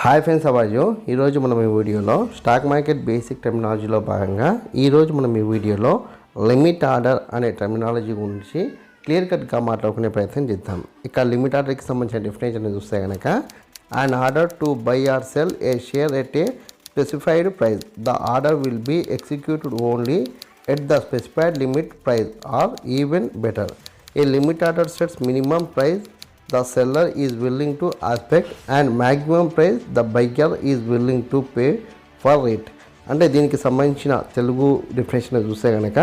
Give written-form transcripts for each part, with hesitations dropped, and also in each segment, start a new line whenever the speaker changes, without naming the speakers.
Hi friends, అవాజు ఈరోజు మనం ఈ వీడియోలో స్టాక్ మార్కెట్ బేసిక్ టెర్మినాలజీలో భాగంగా ఈరోజు మనం ఈ వీడియోలో లిమిట్ ఆర్డర్ అనే టెర్మినాలజీ గురించి క్లియర్ కట్గా మాట్లాడుకునే ప్రయత్నం చేద్దాం. ఇక లిమిట్ ఆర్డర్కి సంబంధించిన డెఫినేషన్ చూస్తే కనుక an order to buy or sell a share at a specified price. The order will be executed only at the specified limit price or even better. A limit order sets minimum price the seller is willing to accept and maximum price the buyer is willing to pay for it. అంటే దీనికి సంబంధించిన Telugu definition చూస్తే కనుక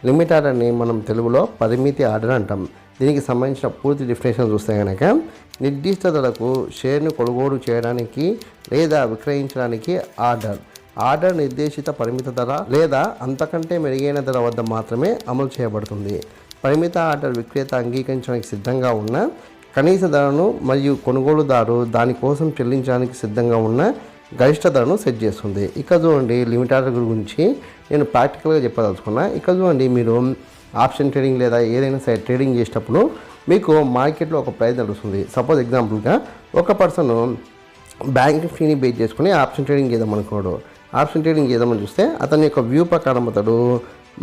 limit ఆర్డర్ని మనం తెలుగులో పరిమితి order అంటాం. దీనికి సంబంధించిన పూర్తి డెఫినేషన్ చూస్తే కనుక నిర్దిష్ట ధరకు షేర్ను కొనుగోలు చేయడానికి లేదా విక్రయించడానికి ఆర్డర్ నిర్దేశిత పరిమిత ధర లేదా అంతకంటే మెరుగైన ధర వద్ద మాత్రమే అమలు చేయబడుతుంది. పరిమిత ఆర్డర్ విక్రేత అంగీకరించడానికి సిద్ధంగా ఉన్న కనీస ధరను మరియు కొనుగోలుదారు దానికోసం చెల్లించడానికి సిద్ధంగా ఉన్న గరిష్ట ధరను సెట్ చేస్తుంది. ఇక చూడండి, లిమిట్ ఆర్డర్ గురించి నేను ప్రాక్టికల్గా చెప్పదలుచుకున్నా. ఇక చూడండి, మీరు ఆప్షన్ ట్రేడింగ్ లేదా ఏదైనా సరే ట్రేడింగ్ చేసేటప్పుడు మీకు మార్కెట్లో ఒక ప్రైస్ నడుస్తుంది. సపోజ్ ఎగ్జాంపుల్గా ఒక పర్సన్ బ్యాంక్ నిఫ్టీని బేస్ చేసుకుని ఆప్షన్ ట్రేడింగ్ చేద్దామనుకోడు. ఆప్షన్ ట్రేడింగ్ చేద్దామని చూస్తే అతని యొక్క వ్యూ ప్రకారం అతడు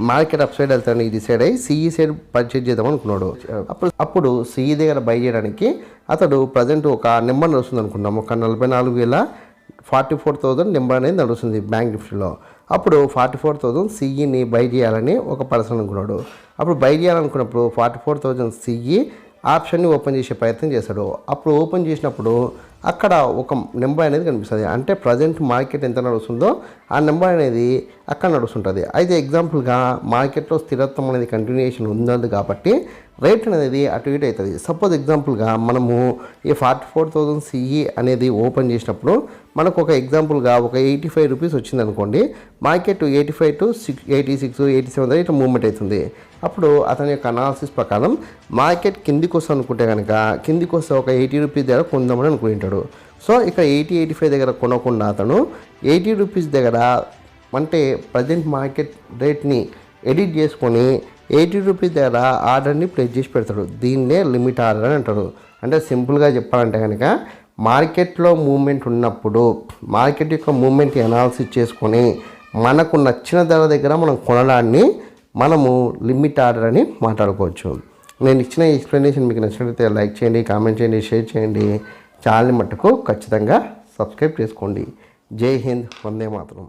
మార్కెట్ అప్ సైడ్ వెళ్తాను డిసైడ్ అయ్యి సిఈ సైడ్ పర్చేజ్ చేద్దాం అనుకున్నాడు. అప్పుడు సిఈ దగ్గర బై చేయడానికి అతడు ప్రజెంట్ ఒక నెంబర్ నడుస్తుంది అనుకున్నాము. ఒక 44,000 నెంబర్ అనేది నడుస్తుంది బ్యాంక్ నిఫ్టీలో. అప్పుడు 44,000 సిఈని బై చేయాలని ఒక పర్సన్ అనుకున్నాడు. అప్పుడు బై చేయాలనుకున్నప్పుడు 44,000 సిఈ ఆప్షన్ని ఓపెన్ చేసే ప్రయత్నం చేశాడు. అప్పుడు ఓపెన్ చేసినప్పుడు అక్కడ ఒక నెంబర్ అనేది కనిపిస్తుంది. అంటే ప్రజెంట్ మార్కెట్ ఎంత నడుస్తుందో ఆ నెంబర్ అనేది అక్కడ నడుస్తుంటుంది. అయితే ఎగ్జాంపుల్గా మార్కెట్లో స్థిరత్వం అనేది కంటిన్యూషన్ ఉంది కాబట్టి రేట్ అనేది అటు ఇటు అవుతుంది. సపోజ్ ఎగ్జాంపుల్గా మనము ఈ 44,000 సిఈ అనేది ఓపెన్ చేసినప్పుడు మనకు ఒక ఎగ్జాంపుల్గా ఒక 85 రూపీస్ వచ్చింది అనుకోండి. మార్కెట్ 85 to 86, 87 దగ్గర ఇట్లా మూవ్మెంట్ అవుతుంది. అప్పుడు అతని యొక్క అనాలిసిస్ ప్రకారం మార్కెట్ కిందికి వస్తా అనుకుంటే కనుక కిందికి వస్తే ఒక 80 రూపీస్ దగ్గర కొందామని అనుకుంటాడు. సో ఇక్కడ 85 దగ్గర కొనకుండా అతను 80 రూపీస్ దగ్గర అంటే ప్రజెంట్ మార్కెట్ రేట్ని ఎడిట్ చేసుకొని 80 రూపీస్ దగ్గర ఆర్డర్ని ప్లేస్ చేసి పెడతాడు. దీన్నే లిమిట్ ఆర్డర్ అని అంటారు. అంటే సింపుల్గా చెప్పాలంటే కనుక మార్కెట్లో మూవ్మెంట్ ఉన్నప్పుడు మార్కెట్ యొక్క మూవ్మెంట్ అనాలిసిస్ చేసుకొని మనకు నచ్చిన ధర దగ్గర మనం కొనడాన్ని మనము లిమిట్ ఆర్డర్ అని మాట్లాడుకోవచ్చు. నేను ఇచ్చిన ఎక్స్ప్లెనేషన్ మీకు నచ్చినట్లయితే లైక్ చేయండి, కామెంట్ చేయండి, షేర్ చేయండి. ఛానల్ని మట్టుకు ఖచ్చితంగా సబ్స్క్రైబ్ చేసుకోండి. జై హింద్, వందే మాతరం.